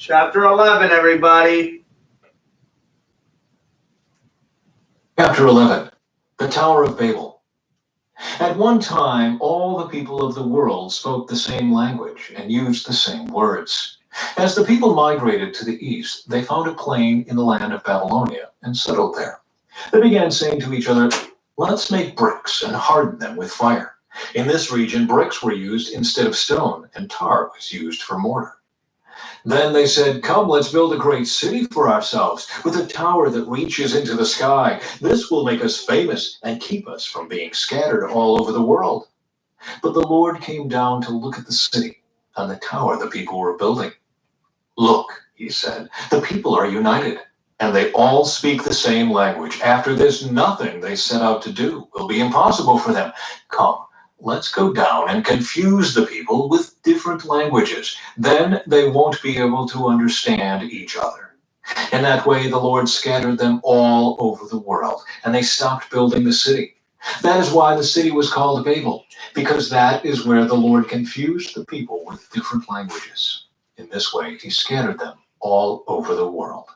Chapter 11, everybody. Chapter 11. The Tower of Babel. At one time, all the people of the world spoke the same language and used the same words. As the people migrated to the east, they found a plain in the land of Babylonia and settled there. They began saying to each other, "Let's make bricks and harden them with fire." In this region, bricks were used instead of stone, and tar was used for mortar. Then they said, "Come, let's build a great city for ourselves, with a tower that reaches into the sky. This will make us famous and keep us from being scattered all over the world." But the Lord came down to look at the city and the tower the people were building. "Look," he said, "the people are united, and they all speak the same language. After this, nothing they set out to do will be impossible for them. Come, let's go down and confuse the people with different languages. Then they won't be able to understand each other." In that way, the Lord scattered them all over the world, and they stopped building the city. That is why the city was called Babel, because that is where the Lord confused the people with different languages. In this way, he scattered them all over the world.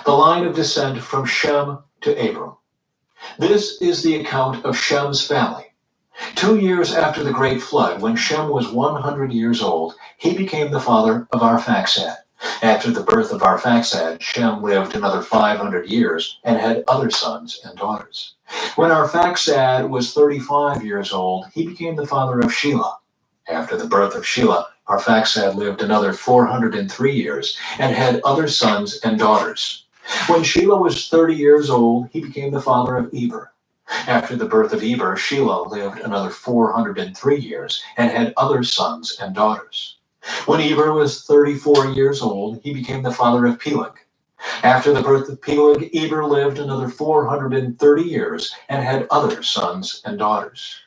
The line of descent from Shem to Abram. This is the account of Shem's family. 2 years after the great flood, when Shem was 100 years old, he became the father of Arphaxad. After the birth of Arphaxad, Shem lived another 500 years and had other sons and daughters. When Arphaxad was 35 years old, he became the father of Shelah. After the birth of Shelah, Arphaxad lived another 403 years and had other sons and daughters. When Shelah was 30 years old, he became the father of Eber. After the birth of Eber, Shelah lived another 403 years and had other sons and daughters. When Eber was 34 years old, he became the father of Peleg. After the birth of Peleg, Eber lived another 430 years and had other sons and daughters.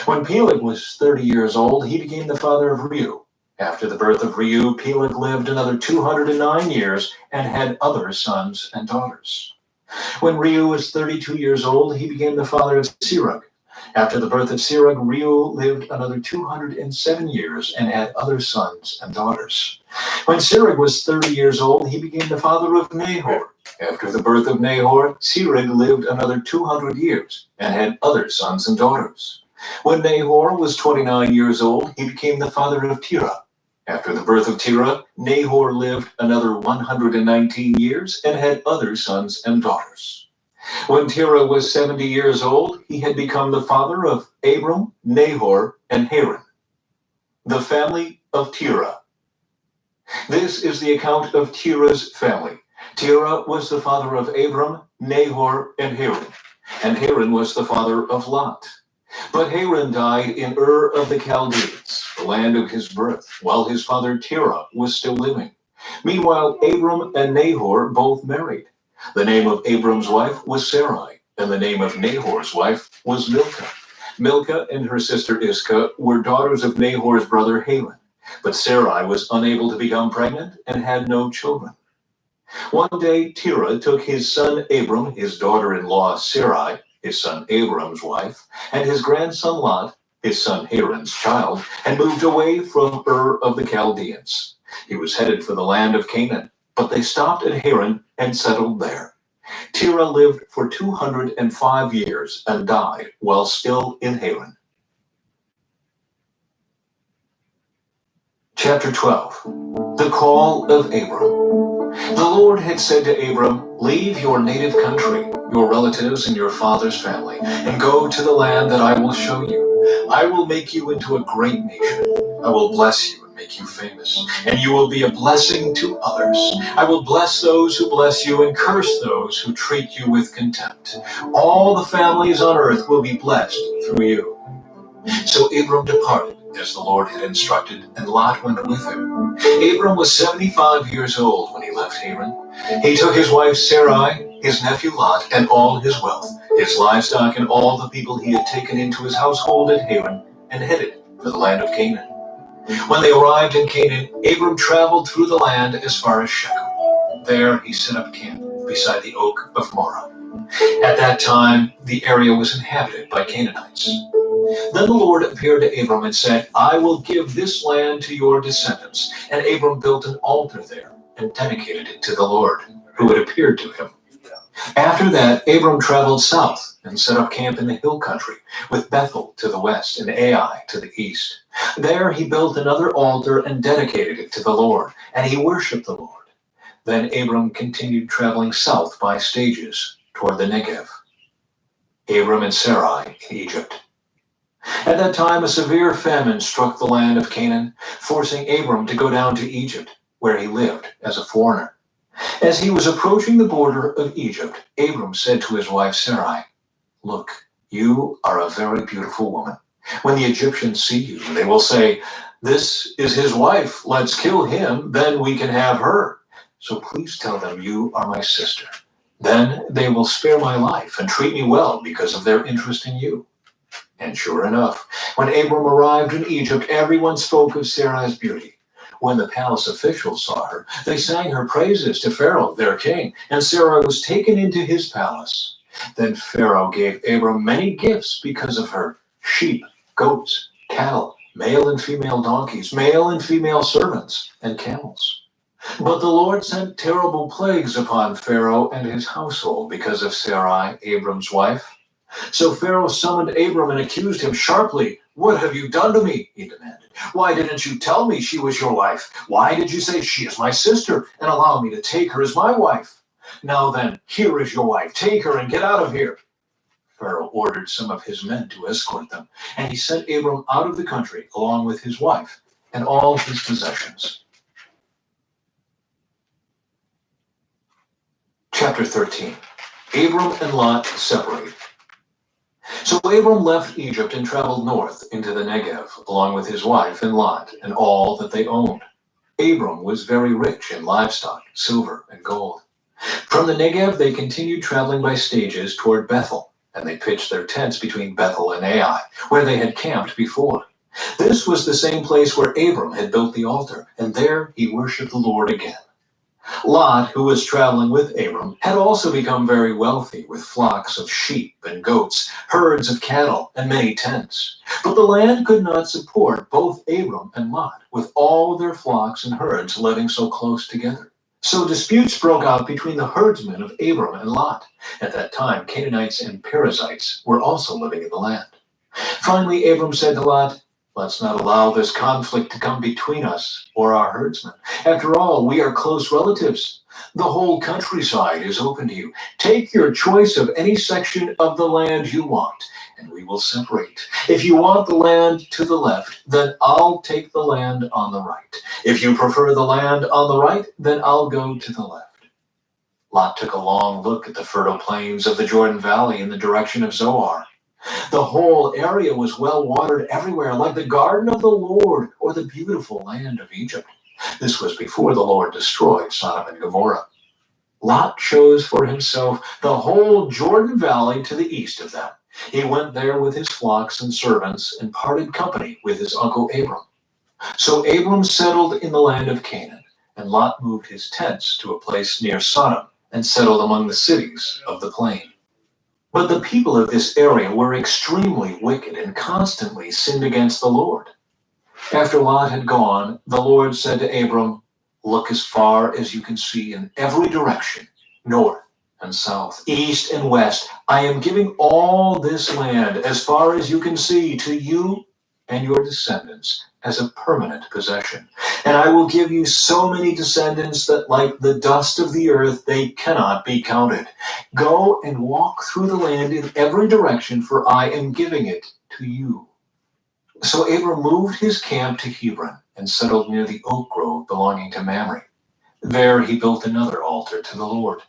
When Peleg was 30 years old, he became the father of Reu. After the birth of Reu, Peleg lived another 209 years and had other sons and daughters. When Reu was 32 years old, he became the father of Serug. After the birth of Serug, Reu lived another 207 years and had other sons and daughters. When Serug was 30 years old, he became the father of Nahor. After the birth of Nahor, Serug lived another 200 years and had other sons and daughters. When Nahor was 29 years old, he became the father of Terah. After the birth of Terah, Nahor lived another 119 years and had other sons and daughters. When Terah was 70 years old, he had become the father of Abram, Nahor, and Haran. The family of Terah. This is the account of Terah's family. Terah was the father of Abram, Nahor, and Haran was the father of Lot. But Haran died in Ur of the Chaldeans, the land of his birth, while his father Terah was still living. Meanwhile, Abram and Nahor both married. The name of Abram's wife was Sarai, and the name of Nahor's wife was Milcah. Milcah and her sister Iscah were daughters of Nahor's brother Haran, but Sarai was unable to become pregnant and had no children. One day, Terah took his son Abram, his daughter-in-law Sarai, his son Abram's wife, and his grandson Lot, his son Haran's child, and moved away from Ur of the Chaldeans. He was headed for the land of Canaan, but they stopped at Haran and settled there. Terah lived for 205 years and died while still in Haran. Chapter 12. The Call of Abram. The Lord had said to Abram, "Leave your native country, your relatives and your father's family, and go to the land that I will show you. I will make you into a great nation. I will bless you and make you famous, and you will be a blessing to others. I will bless those who bless you and curse those who treat you with contempt. All the families on earth will be blessed through you." So Abram departed, as the Lord had instructed, and Lot went with him. Abram was 75 years old when he left Haran. He took his wife Sarai, his nephew Lot, and all his wealth, his livestock, and all the people he had taken into his household at Haran, and headed for the land of Canaan. When they arrived in Canaan, Abram traveled through the land as far as Shechem. There he set up camp beside the oak of Moreh. At that time, the area was inhabited by Canaanites. Then the Lord appeared to Abram and said, "I will give this land to your descendants." And Abram built an altar there and dedicated it to the Lord, who had appeared to him. After that, Abram traveled south and set up camp in the hill country, with Bethel to the west and Ai to the east. There he built another altar and dedicated it to the Lord, and he worshipped the Lord. Then Abram continued traveling south by stages toward the Negev. Abram and Sarai in Egypt. At that time, a severe famine struck the land of Canaan, forcing Abram to go down to Egypt, where he lived as a foreigner. As he was approaching the border of Egypt, Abram said to his wife Sarai, "Look, you are a very beautiful woman. When the Egyptians see you, they will say, 'This is his wife. Let's kill him, then we can have her.' So please tell them you are my sister. Then they will spare my life and treat me well because of their interest in you." And sure enough, when Abram arrived in Egypt, everyone spoke of Sarai's beauty. When the palace officials saw her, they sang her praises to Pharaoh, their king, and Sarah was taken into his palace. Then Pharaoh gave Abram many gifts because of her: sheep, goats, cattle, male and female donkeys, male and female servants, and camels. But the Lord sent terrible plagues upon Pharaoh and his household because of Sarai, Abram's wife. So Pharaoh summoned Abram and accused him sharply. "What have you done to me?" he demanded. "Why didn't you tell me she was your wife? Why did you say she is my sister and allow me to take her as my wife? Now then, here is your wife. Take her and get out of here." Pharaoh ordered some of his men to escort them, and he sent Abram out of the country along with his wife and all his possessions. Chapter 13. Abram and Lot separate. So Abram left Egypt and traveled north into the Negev, along with his wife and Lot and all that they owned. Abram was very rich in livestock, silver, and gold. From the Negev, they continued traveling by stages toward Bethel, and they pitched their tents between Bethel and Ai, where they had camped before. This was the same place where Abram had built the altar, and there he worshipped the Lord again. Lot, who was traveling with Abram, had also become very wealthy with flocks of sheep and goats, herds of cattle, and many tents. But the land could not support both Abram and Lot, with all their flocks and herds living so close together. So disputes broke out between the herdsmen of Abram and Lot. At that time, Canaanites and Perizzites were also living in the land. Finally, Abram said to Lot, "Let's not allow this conflict to come between us or our herdsmen. After all, we are close relatives. The whole countryside is open to you. Take your choice of any section of the land you want, and we will separate. If you want the land to the left, then I'll take the land on the right. If you prefer the land on the right, then I'll go to the left." Lot took a long look at the fertile plains of the Jordan Valley in the direction of Zoar. The whole area was well watered everywhere, like the garden of the Lord or the beautiful land of Egypt. This was before the Lord destroyed Sodom and Gomorrah. Lot chose for himself the whole Jordan Valley to the east of them. He went there with his flocks and servants and parted company with his uncle Abram. So Abram settled in the land of Canaan, and Lot moved his tents to a place near Sodom and settled among the cities of the plain. But the people of this area were extremely wicked and constantly sinned against the Lord. After Lot had gone, the Lord said to Abram, "Look as far as you can see in every direction, north and south, east and west. I am giving all this land, as far as you can see, to you and your descendants as a permanent possession. And I will give you so many descendants that, like the dust of the earth, they cannot be counted. Go and walk through the land in every direction, for I am giving it to you." So Abram moved his camp to Hebron and settled near the oak grove belonging to Mamre. There he built another altar to the Lord.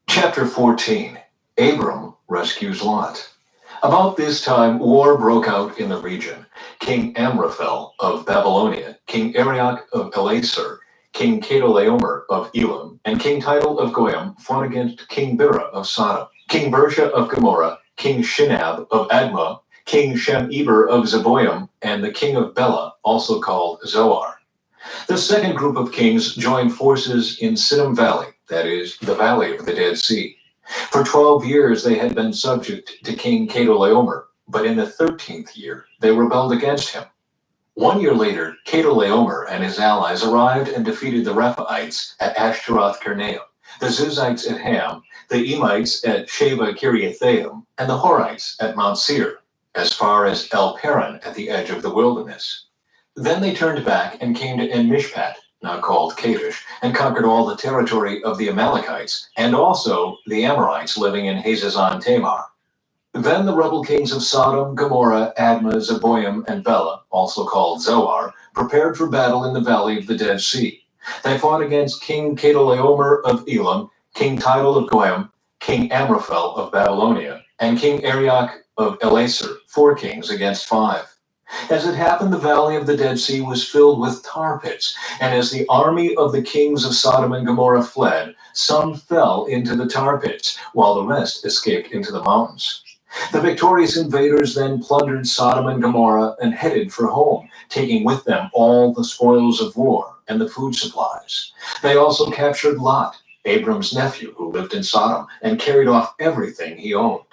Chapter 14. Abram rescues Lot. About this time, war broke out in the region. King Amraphel of Babylonia, King Arioch of Elasar, King Chedorlaomer of Elam, and King Tidal of Goyim fought against King Bera of Sodom, King Bersha of Gomorrah, King Shinab of Admah, King Shem-Eber of Zeboim, and the king of Bela, also called Zoar. The second group of kings joined forces in Siddim Valley, that is, the Valley of the Dead Sea. For 12 years they had been subject to King Chedorlaomer, but in the 13th year they rebelled against him. 1 year later, Chedorlaomer and his allies arrived and defeated the Rephaites at Ashtaroth Karnaim, the Zizites at Ham, the Emites at Sheva Kiriathaim, and the Horites at Mount Seir, as far as El Paran at the edge of the wilderness. Then they turned back and came to En-Mishpat, now called Kadesh, and conquered all the territory of the Amalekites, and also the Amorites living in Hazazon Tamar. Then the rebel kings of Sodom, Gomorrah, Admah, Zeboim, and Bela, also called Zoar, prepared for battle in the valley of the Dead Sea. They fought against King Chedorlaomer of Elam, King Tidal of Goyim, King Amraphel of Babylonia, and King Arioch of Elasar, 4 kings against 5. As it happened, the valley of the Dead Sea was filled with tar pits, and as the army of the kings of Sodom and Gomorrah fled, some fell into the tar pits, while the rest escaped into the mountains. The victorious invaders then plundered Sodom and Gomorrah and headed for home, taking with them all the spoils of war and the food supplies. They also captured Lot, Abram's nephew, who lived in Sodom, and carried off everything he owned.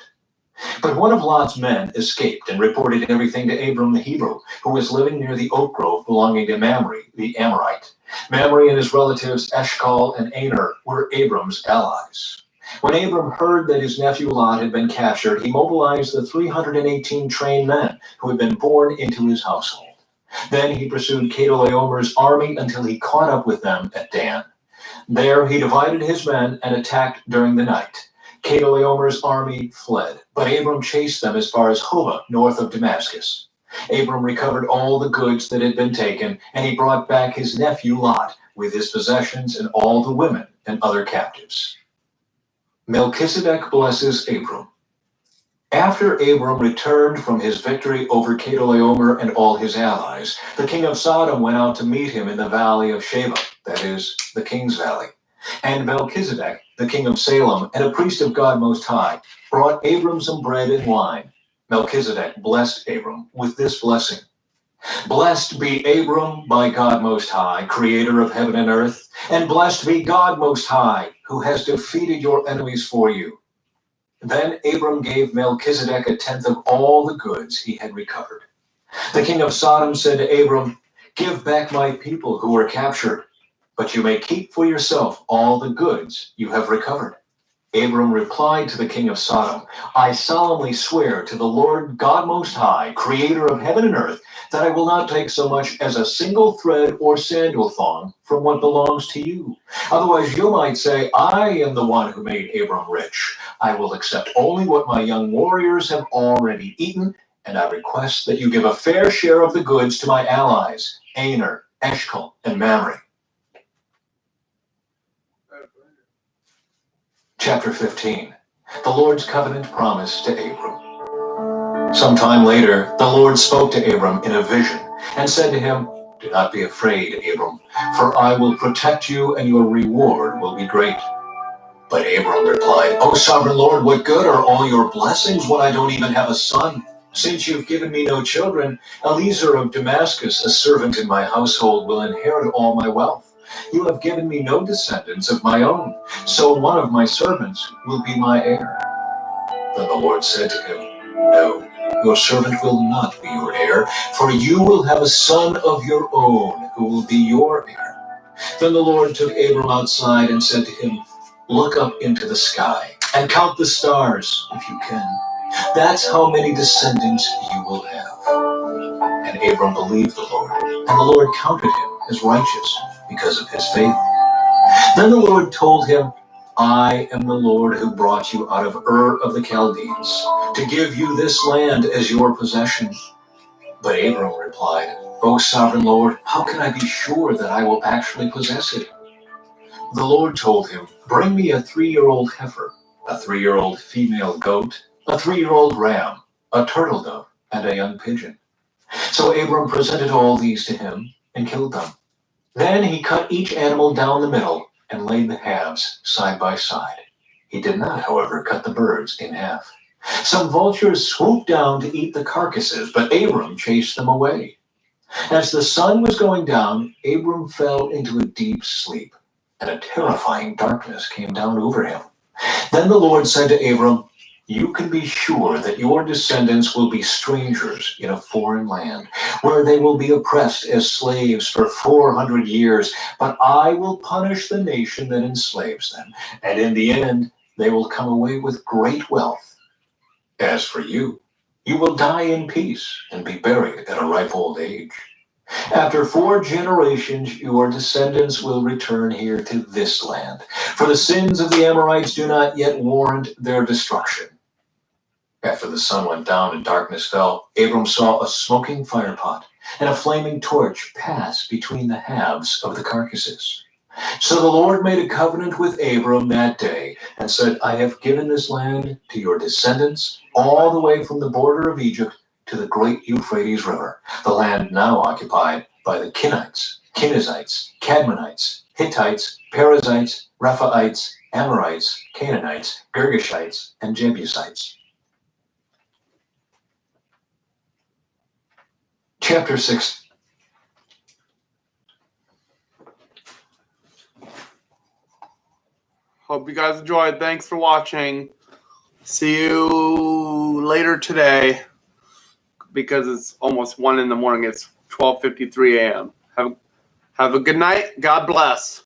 But one of Lot's men escaped and reported everything to Abram the Hebrew, who was living near the oak grove belonging to Mamre, the Amorite. Mamre and his relatives Eshcol and Aner were Abram's allies. When Abram heard that his nephew Lot had been captured, he mobilized the 318 trained men who had been born into his household. Then he pursued Chedorlaomer's army until he caught up with them at Dan. There he divided his men and attacked during the night. Chedorlaomer's army fled, but Abram chased them as far as Hobah, north of Damascus. Abram recovered all the goods that had been taken, and he brought back his nephew Lot with his possessions and all the women and other captives. Melchizedek blesses Abram. After Abram returned from his victory over Chedorlaomer and all his allies, the king of Sodom went out to meet him in the valley of Sheba, that is, the king's valley. And Melchizedek, the king of Salem and a priest of God Most High, brought Abram some bread and wine. Melchizedek blessed Abram with this blessing. Blessed be Abram by God Most High, creator of heaven and earth, and blessed be God Most High, who has defeated your enemies for you. Then Abram gave Melchizedek 1/10 of all the goods he had recovered. The king of Sodom said to Abram, "Give back my people who were captured, but you may keep for yourself all the goods you have recovered." Abram replied to the king of Sodom, "I solemnly swear to the Lord God Most High, creator of heaven and earth, that I will not take so much as a single thread or sandal thong from what belongs to you. Otherwise you might say, I am the one who made Abram rich. I will accept only what my young warriors have already eaten, and I request that you give a fair share of the goods to my allies, Aner, Eshcol, and Mamre." Chapter 15. The Lord's covenant promise to Abram. Sometime later, the Lord spoke to Abram in a vision and said to him, "Do not be afraid, Abram, for I will protect you and your reward will be great." But Abram replied, "O sovereign Lord, what good are all your blessings when I don't even have a son? Since you've given me no children, Eliezer of Damascus, a servant in my household, will inherit all my wealth. You have given me no descendants of my own, so one of my servants will be my heir." Then the Lord said to him, "No, your servant will not be your heir, for you will have a son of your own who will be your heir." Then the Lord took Abram outside and said to him, "Look up into the sky and count the stars if you can. That's how many descendants you will have." And Abram believed the Lord, and the Lord counted him as righteous because of his faith. Then the Lord told him, "I am the Lord who brought you out of Ur of the Chaldeans to give you this land as your possession." But Abram replied, "O sovereign Lord, how can I be sure that I will actually possess it?" The Lord told him, "Bring me a 3-year-old heifer, a 3-year-old female goat, a 3-year-old ram, a turtle dove, and a young pigeon." So Abram presented all these to him and killed them. Then he cut each animal down the middle and laid the halves side by side. He did not, however, cut the birds in half. Some vultures swooped down to eat the carcasses, but Abram chased them away. As the sun was going down, Abram fell into a deep sleep, and a terrifying darkness came down over him. Then the Lord said to Abram, you can be sure that your descendants will be strangers in a foreign land, where they will be oppressed as slaves for 400 years. But I will punish the nation that enslaves them, and in the end, they will come away with great wealth. As for you, you will die in peace and be buried at a ripe old age. After 4 generations, your descendants will return here to this land, for the sins of the Amorites do not yet warrant their destruction. After the sun went down and darkness fell, Abram saw a smoking firepot and a flaming torch pass between the halves of the carcasses. So the Lord made a covenant with Abram that day and said, I have given this land to your descendants all the way from the border of Egypt to the great Euphrates River, the land now occupied by the Kenites, Kenizzites, Cadmonites, Hittites, Perizzites, Rephaites, Amorites, Canaanites, Girgashites, and Jebusites. Chapter 6. Hope you guys enjoyed. Thanks for watching. See you later today because it's almost 1 in the morning. It's 12:53 a.m. Have a good night. God bless.